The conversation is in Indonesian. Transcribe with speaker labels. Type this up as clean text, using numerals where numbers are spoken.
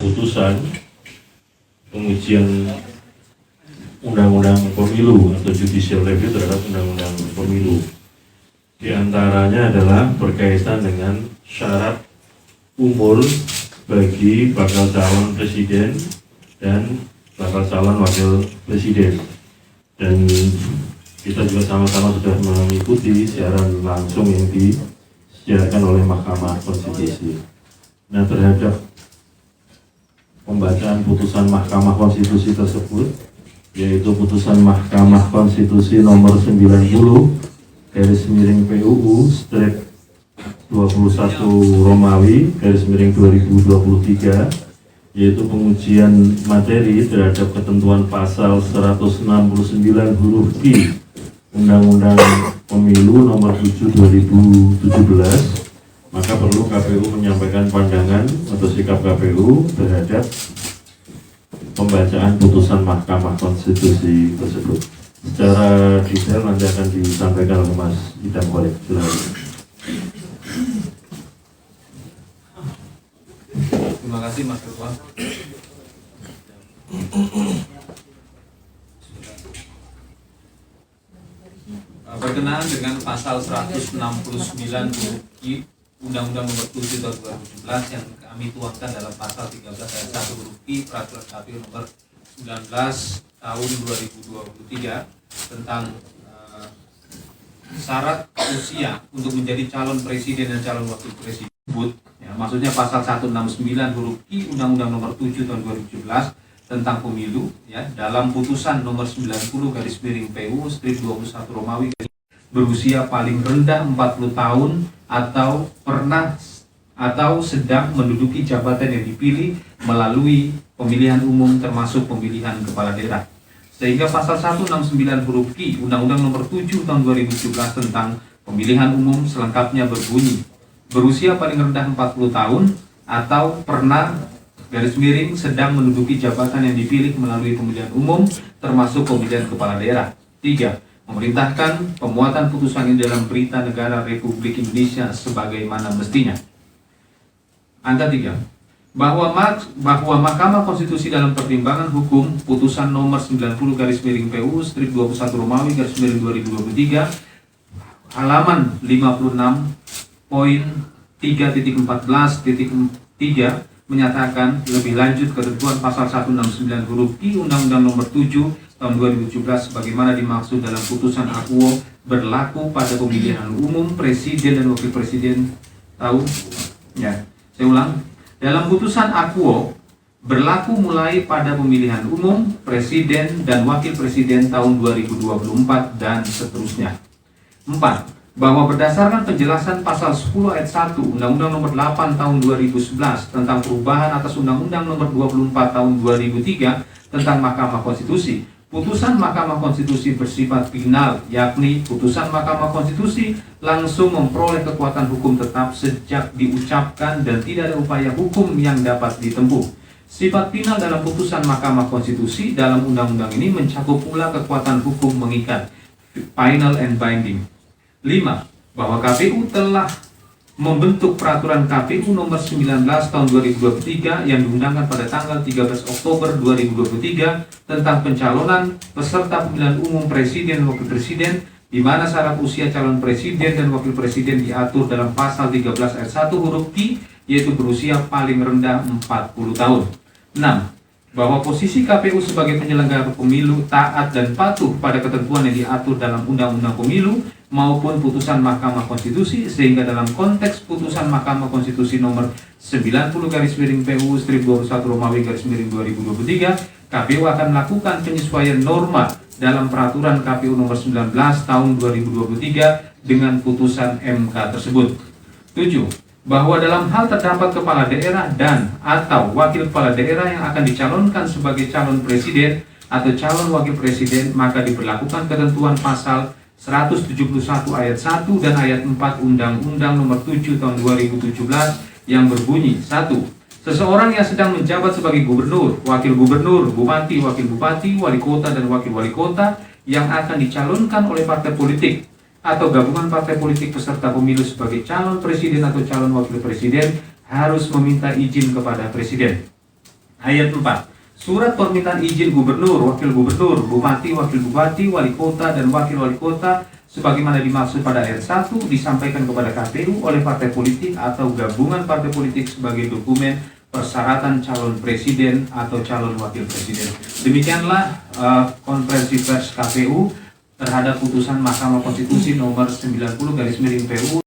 Speaker 1: putusan pengujian undang-undang pemilu atau judicial review terhadap undang-undang pemilu. Di antaranya adalah berkaitan dengan syarat umur bagi bakal calon presiden dan bakal calon wakil presiden. Dan kita juga sama-sama sudah mengikuti siaran langsung yang disiarkan oleh Mahkamah Konstitusi. Nah, terhadap pembacaan putusan Mahkamah Konstitusi tersebut, yaitu putusan Mahkamah Konstitusi nomor 90/PUU strip 21 Romawi /2023, yaitu pengujian materi terhadap ketentuan pasal 169 huruf Q Undang-Undang Pemilu nomor 7 2017, maka perlu KPU menyampaikan pandangan atau sikap KPU terhadap pembacaan putusan Mahkamah Konstitusi tersebut. Secara detail nanti akan disampaikan oleh Mas Idam Holik. Silakan.
Speaker 2: Terima kasih Mas Ketua. Berkenaan dengan pasal 169 huruf Q Undang-Undang Nomor 7 Tahun 2017 yang kami tuangkan dalam pasal 13 ayat 1 huruf Q Peraturan KPU Nomor 19 Tahun 2023 tentang syarat usia untuk menjadi calon presiden dan calon wakil presiden. Ya, maksudnya pasal 169 huruf Q Undang-Undang Nomor 7 Tahun 2017 tentang pemilu, ya, dalam putusan nomor 90/PU strip 21 Romawi berusia paling rendah 40 tahun atau pernah atau sedang menduduki jabatan yang dipilih melalui pemilihan umum termasuk pemilihan kepala daerah. Sehingga pasal 169 huruf Q Undang-Undang Nomor 7 Tahun 2017 tentang pemilihan umum selengkapnya berbunyi berusia paling rendah 40 tahun atau pernah sedang menduduki jabatan yang dipilih melalui pemilihan umum termasuk pemilihan kepala daerah. 3. Memerintahkan pemuatan putusan ini dalam Berita Negara Republik Indonesia sebagaimana mestinya. Angka 3. Bahwa Mahkamah Konstitusi dalam pertimbangan hukum putusan nomor 90/PU strip 21 Romawi /2023 halaman 56.3.14.3 menyatakan lebih lanjut ketentuan pasal 169 huruf Q Undang-Undang Nomor 7 Tahun 2017 sebagaimana dimaksud dalam putusan akuo berlaku pada pemilihan umum presiden dan wakil presiden dalam putusan akuo berlaku mulai pada pemilihan umum presiden dan wakil presiden tahun 2024 dan seterusnya. 4. Bahwa berdasarkan penjelasan pasal 10 ayat 1 Undang-Undang Nomor 8 Tahun 2011 tentang perubahan atas Undang-Undang Nomor 24 Tahun 2003 tentang Mahkamah Konstitusi, putusan Mahkamah Konstitusi bersifat final, yakni putusan Mahkamah Konstitusi langsung memperoleh kekuatan hukum tetap sejak diucapkan dan tidak ada upaya hukum yang dapat ditempuh. Sifat final dalam putusan Mahkamah Konstitusi dalam undang-undang ini mencakup pula kekuatan hukum mengikat, final and binding. 5. Bahwa KPU telah membentuk peraturan KPU nomor 19 tahun 2023 yang diundangkan pada tanggal 13 Oktober 2023 tentang pencalonan peserta pemilihan umum presiden dan wakil presiden, di mana syarat usia calon presiden dan wakil presiden diatur dalam pasal 13 ayat 1 huruf Q, yaitu berusia paling rendah 40 tahun. 6. Bahwa posisi KPU sebagai penyelenggara pemilu taat dan patuh pada ketentuan yang diatur dalam Undang-Undang Pemilu maupun putusan Mahkamah Konstitusi, sehingga dalam konteks putusan Mahkamah Konstitusi nomor 90/PU strip 21 Romawi /2023, KPU akan melakukan penyesuaian norma dalam peraturan KPU nomor 19 tahun 2023 dengan putusan MK tersebut. 7. Bahwa dalam hal terdapat kepala daerah dan atau wakil kepala daerah yang akan dicalonkan sebagai calon presiden atau calon wakil presiden, maka diberlakukan ketentuan pasal 171 ayat 1 dan ayat 4 Undang-Undang Nomor 7 Tahun 2017 yang berbunyi: 1. Seseorang yang sedang menjabat sebagai gubernur, wakil gubernur, bupati, wakil bupati, wali kota, dan wakil wali kota yang akan dicalonkan oleh partai politik atau gabungan partai politik peserta pemilu sebagai calon presiden atau calon wakil presiden harus meminta izin kepada presiden. Ayat 4. Surat permintaan izin gubernur, wakil gubernur, bupati, wakil bupati, wali kota, dan wakil wali kota sebagaimana dimaksud pada ayat 1 disampaikan kepada KPU oleh partai politik atau gabungan partai politik sebagai dokumen persyaratan calon presiden atau calon wakil presiden. Demikianlah konferensi pers KPU terhadap putusan Mahkamah Konstitusi nomor 90/PU